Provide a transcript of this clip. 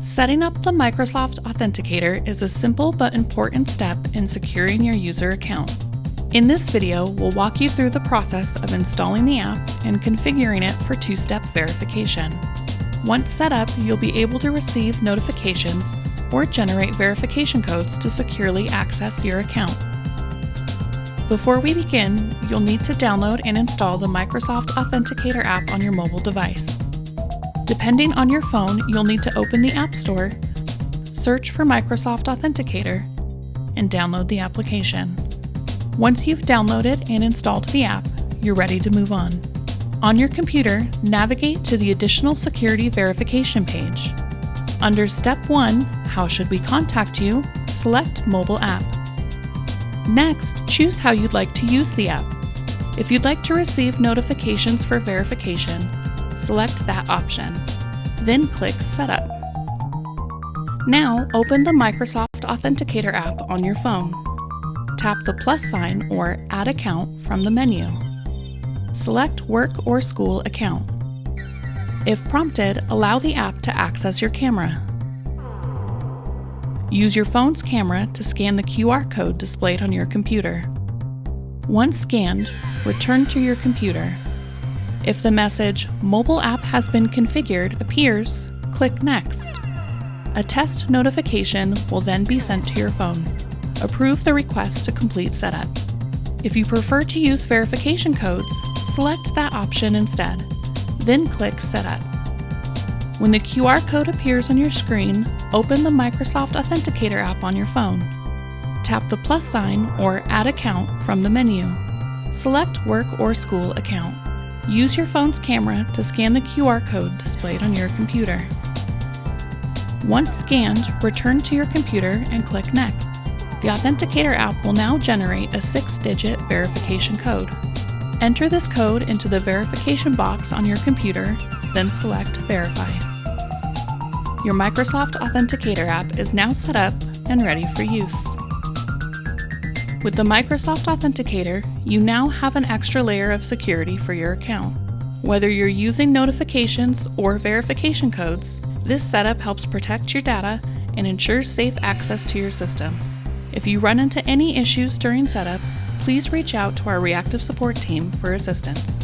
Setting up the Microsoft Authenticator is a simple but important step in securing your user account. In this video, we'll walk you through the process of installing the app and configuring it for two-step verification. Once set up, you'll be able to receive notifications or generate verification codes to securely access your account. Before we begin, you'll need to download and install the Microsoft Authenticator app on your mobile device. Depending on your phone, you'll need to open the App Store, search for Microsoft Authenticator, and download the application. Once you've downloaded and installed the app, you're ready to move on. On your computer, navigate to the Additional Security Verification page. Under Step 1, How should we contact you? Select Mobile App. Next, choose how you'd like to use the app. If you'd like to receive notifications for verification, select that option. Then click Setup. Now, open the Microsoft Authenticator app on your phone. Tap the plus sign or Add Account from the menu. Select Work or School Account. If prompted, allow the app to access your camera. Use your phone's camera to scan the QR code displayed on your computer. Once scanned, return to your computer. If the message "Mobile app has been configured" appears, click Next. A test notification will then be sent to your phone. Approve the request to complete setup. If you prefer to use verification codes, select that option instead. Then click Setup. When the QR code appears on your screen, open the Microsoft Authenticator app on your phone. Tap the plus sign or Add Account from the menu. Select Work or School Account. Use your phone's camera to scan the QR code displayed on your computer. Once scanned, return to your computer and click Next. The Authenticator app will now generate a 6-digit verification code. Enter this code into the verification box on your computer, then select Verify. Your Microsoft Authenticator app is now set up and ready for use. With the Microsoft Authenticator, you now have an extra layer of security for your account. Whether you're using notifications or verification codes, this setup helps protect your data and ensures safe access to your system. If you run into any issues during setup, please reach out to our reactive support team for assistance.